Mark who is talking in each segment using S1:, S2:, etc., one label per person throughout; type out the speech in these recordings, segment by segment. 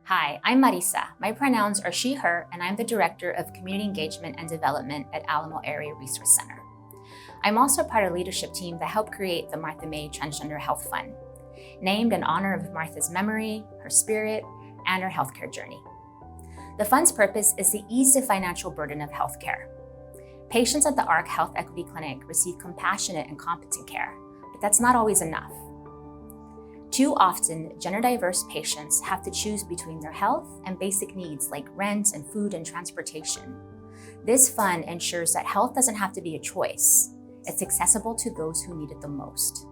S1: Hi, I'm Marisa. My pronouns are she, her, and I'm the Director of Community Engagement and Development at Alamo Area Resource Center. I'm also part of the leadership team that helped create the Martha May Transgender Health Fund, named in honor of Martha's memory, her spirit, and her healthcare journey. The fund's purpose is to ease the financial burden of healthcare. Patients at the ARC Health Equity Clinic receive compassionate and competent care, but that's not always enough. Too often, gender-diverse patients have to choose between their health and basic needs like rent and food and transportation. This fund ensures that health doesn't have to be a choice. It's accessible to those who need it the most.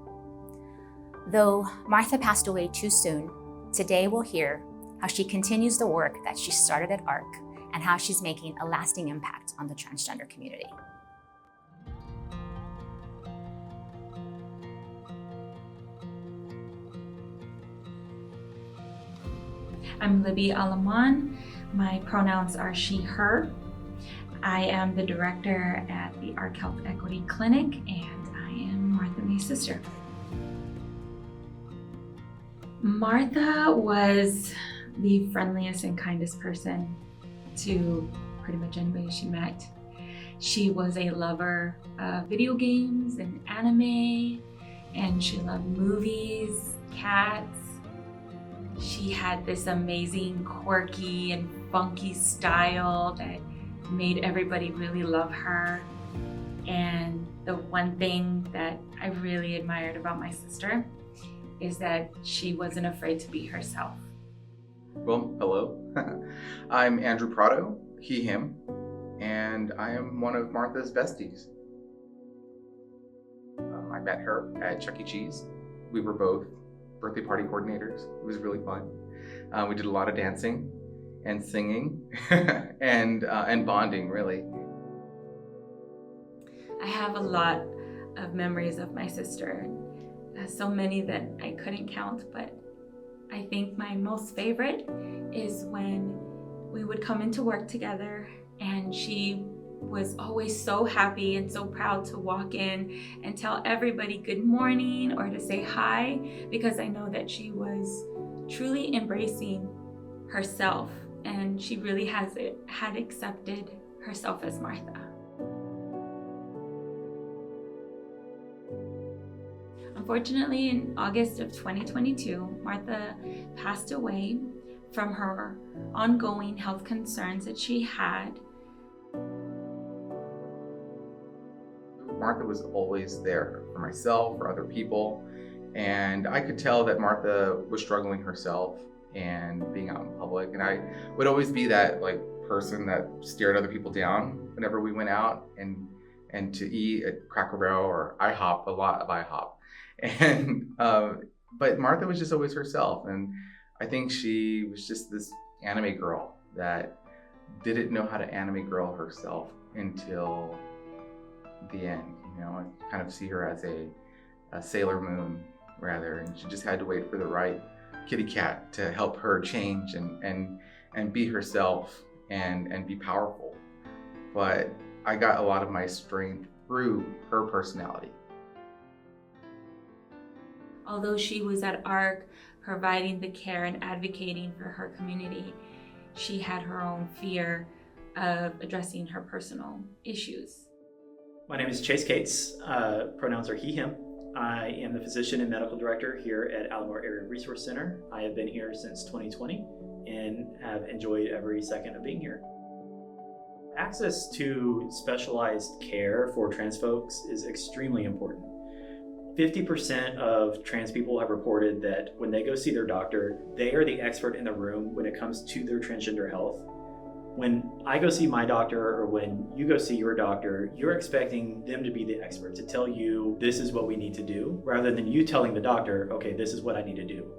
S1: Though Martha passed away too soon, today we'll hear how she continues the work that she started at ARC and how she's making a lasting impact on the transgender community.
S2: I'm Libby Alaman. My pronouns are she, her. I am the director at the ARC Health Equity Clinic, and I am Martha May's sister. Martha was the friendliest and kindest person to pretty much anybody she met. She was a lover of video games and anime, and she loved movies, cats. She had this amazing, quirky and funky style that made everybody really love her. And the one thing that I really admired about my sister is that she wasn't afraid to be herself.
S3: Well, hello. I'm Andrew Prado, he, him, and I am one of Martha's besties. I met her at Chuck E. Cheese. We were both birthday party coordinators. It was really fun. We did a lot of dancing and singing and bonding, really.
S2: I have a lot of memories of my sister, so many that I couldn't count, but I think my most favorite is when we would come into work together and she was always so happy and so proud to walk in and tell everybody good morning or to say hi, because I know that she was truly embracing herself and she really had accepted herself as Martha. Unfortunately, in August of 2022, Martha passed away from her ongoing health concerns that she had.
S3: Martha was always there for myself, for other people, and I could tell that Martha was struggling herself and being out in public, and I would always be that person that stared other people down whenever we went out and to eat at Cracker Barrel or IHOP, a lot of IHOP. And but Martha was just always herself, and I think she was just this anime girl that didn't know how to anime girl herself until the end. I kind of see her as a Sailor Moon rather, and she just had to wait for the right kitty cat to help her change and be herself and be powerful. But I got a lot of my strength through her personality.
S2: Although she was at ARC providing the care and advocating for her community, she had her own fear of addressing her personal issues.
S4: My name is Chase Cates. Pronouns are he, him. I am the physician and medical director here at Alamo Area Resource Center. I have been here since 2020 and have enjoyed every second of being here. Access to specialized care for trans folks is extremely important. 50% of trans people have reported that when they go see their doctor, they are the expert in the room when it comes to their transgender health. When I go see my doctor or when you go see your doctor, you're expecting them to be the expert, to tell you this is what we need to do, rather than you telling the doctor, okay, this is what I need to do.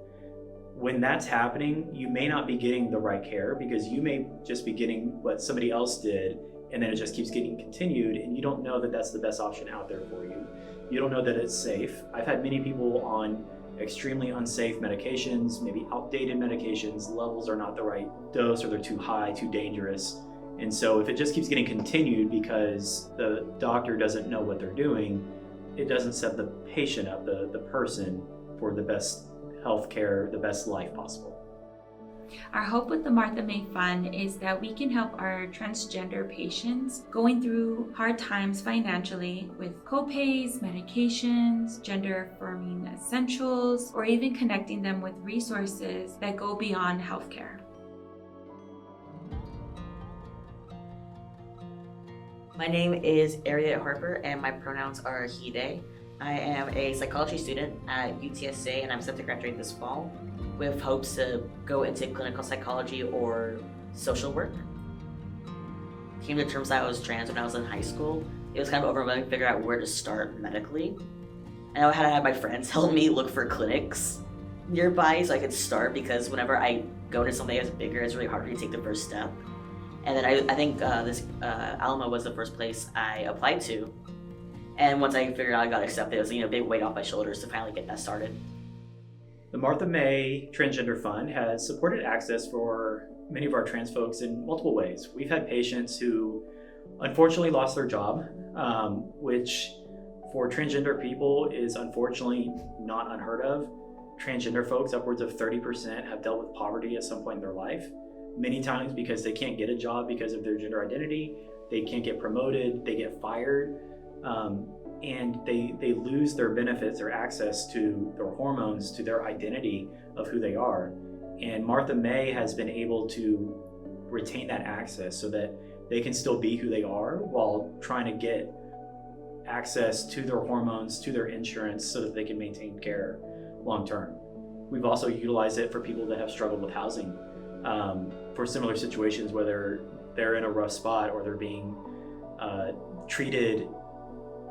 S4: When that's happening, you may not be getting the right care because you may just be getting what somebody else did, and then it just keeps getting continued, and you don't know that that's the best option out there for you. You don't know that it's safe. I've had many people on extremely unsafe medications, maybe outdated medications, levels are not the right dose or they're too high, too dangerous. And so if it just keeps getting continued because the doctor doesn't know what they're doing, it doesn't set the patient up, the person, for the best health care, the best life possible.
S2: Our hope with the Martha May Fund is that we can help our transgender patients going through hard times financially with co-pays, medications, gender affirming essentials, or even connecting them with resources that go beyond healthcare.
S5: My name is Ariette Harper and my pronouns are he, they. I am a psychology student at UTSA and I'm set to graduate this fall with hopes to go into clinical psychology or social work. Came to terms that I was trans when I was in high school. It was kind of overwhelming to figure out where to start medically. And I had to have my friends help me look for clinics nearby so I could start, because whenever I go into something that's bigger, it's really hard for me to take the first step. And then I think Alamo was the first place I applied to. And once I figured out I got accepted, it was a big weight off my shoulders to finally get that started.
S4: The Martha May Transgender Fund has supported access for many of our trans folks in multiple ways. We've had patients who unfortunately lost their job, which for transgender people is unfortunately not unheard of. Transgender folks, upwards of 30%, have dealt with poverty at some point in their life, many times because they can't get a job because of their gender identity, they can't get promoted, they get fired. And they lose their benefits or access to their hormones, to their identity of who they are. And Martha May has been able to retain that access so that they can still be who they are while trying to get access to their hormones, to their insurance, so that they can maintain care long term. We've also utilized it for people that have struggled with housing, for similar situations, whether they're in a rough spot or they're being treated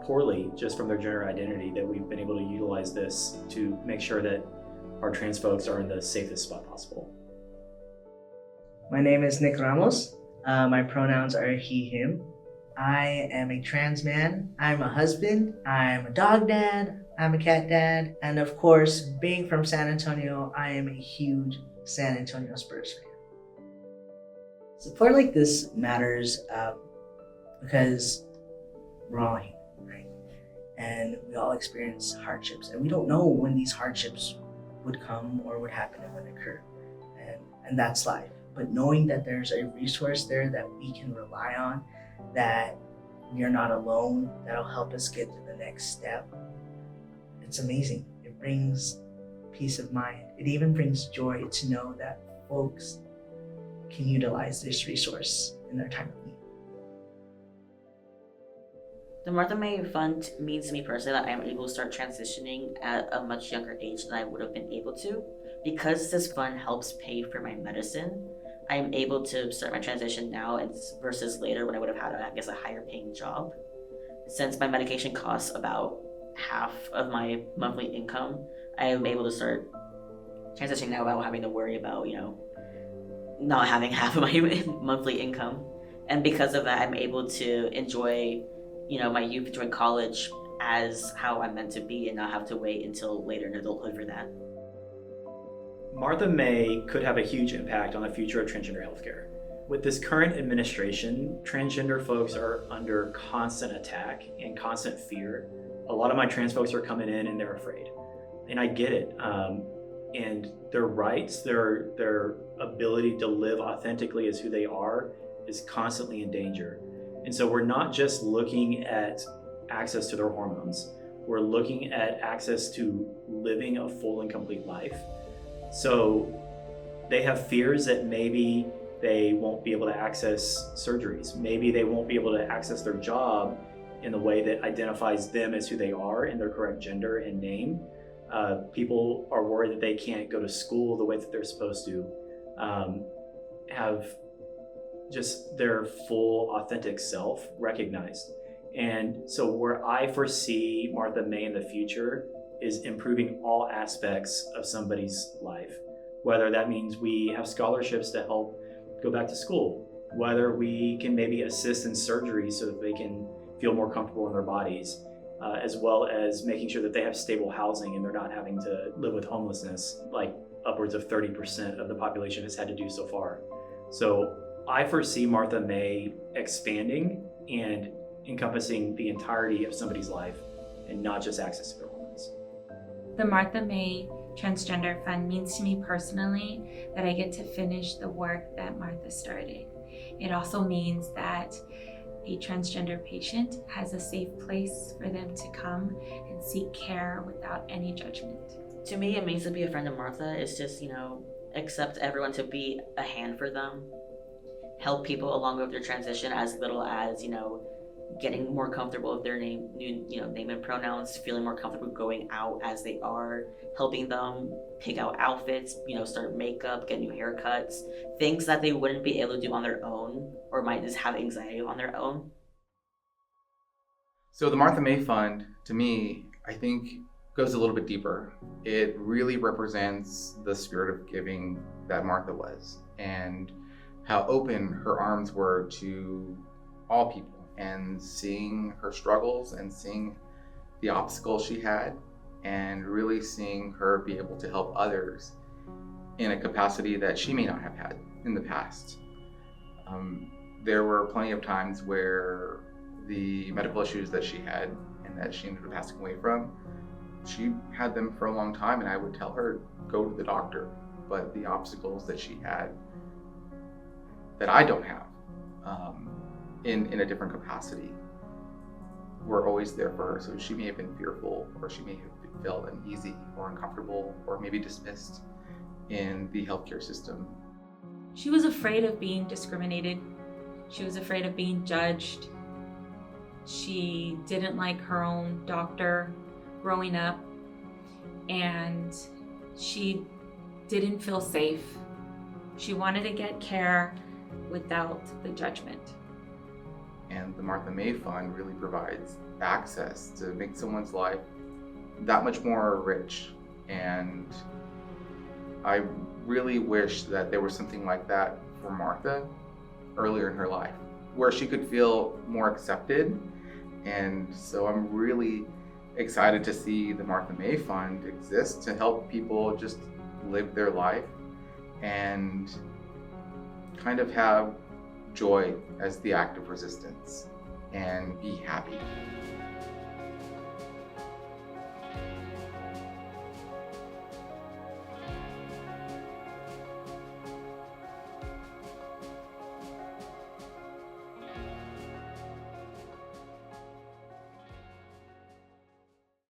S4: poorly just from their gender identity, that we've been able to utilize this to make sure that our trans folks are in the safest spot possible.
S6: My name is Nick Ramos. My pronouns are he, him. I am a trans man. I'm a husband. I'm a dog dad. I'm a cat dad. And of course, being from San Antonio, I am a huge San Antonio Spurs fan. Support like this matters because we're all human, right? And we all experience hardships, and we don't know when these hardships would come or would happen and would occur. And that's life. But knowing that there's a resource there that we can rely on, that we are not alone, that'll help us get to the next step, it's amazing. It brings peace of mind. It even brings joy to know that folks can utilize this resource in their time of need.
S5: The Martha May Fund means to me personally that I am able to start transitioning at a much younger age than I would have been able to. Because this fund helps pay for my medicine, I am able to start my transition now versus later when I would have had, a higher paying job. Since my medication costs about half of my monthly income, I am able to start transitioning now without having to worry about, not having half of my monthly income. And because of that, I'm able to enjoy, my youth during college as how I'm meant to be and not have to wait until later in adulthood for that.
S4: Martha May could have a huge impact on the future of transgender healthcare. With this current administration, transgender folks are under constant attack and constant fear. A lot of my trans folks are coming in and they're afraid. And I get it. And their rights, their ability to live authentically as who they are is constantly in danger. And so we're not just looking at access to their hormones. We're looking at access to living a full and complete life. So they have fears that maybe they won't be able to access surgeries. Maybe they won't be able to access their job in the way that identifies them as who they are in their correct gender and name. People are worried that they can't go to school the way that they're supposed to, have just their full authentic self recognized. And so where I foresee Martha May in the future is improving all aspects of somebody's life. Whether that means we have scholarships to help go back to school, whether we can maybe assist in surgery so that they can feel more comfortable in their bodies, as well as making sure that they have stable housing and they're not having to live with homelessness like upwards of 30% of the population has had to do so far. So I foresee Martha May expanding and encompassing the entirety of somebody's life and not just access to their hormones.
S2: The Martha May Transgender Fund means to me personally that I get to finish the work that Martha started. It also means that a transgender patient has a safe place for them to come and seek care without any judgment.
S5: To me, it means to be a friend of Martha is just, accept everyone to be a hand for them, help people along with their transition as little as, getting more comfortable with their name and pronouns, feeling more comfortable going out as they are, helping them pick out outfits, start makeup, get new haircuts, things that they wouldn't be able to do on their own or might just have anxiety on their own.
S3: So the Martha May Fund, to me, I think goes a little bit deeper. It really represents the spirit of giving that Martha was and how open her arms were to all people, and seeing her struggles and seeing the obstacles she had and really seeing her be able to help others in a capacity that she may not have had in the past. There were plenty of times where the medical issues that she had and that she ended up passing away from, she had them for a long time, and I would tell her, go to the doctor. But the obstacles that she had that I don't have in a different capacity were always there for her. So she may have been fearful, or she may have felt uneasy or uncomfortable or maybe dismissed in the healthcare system.
S2: She was afraid of being discriminated. She was afraid of being judged. She didn't like her own doctor growing up, and she didn't feel safe. She wanted to get care without the judgment.
S3: And the Martha May Fund really provides access to make someone's life that much more rich. And I really wish that there was something like that for Martha earlier in her life, where she could feel more accepted. And so I'm really excited to see the Martha May Fund exist to help people just live their life and kind of have joy as the act of resistance and be happy.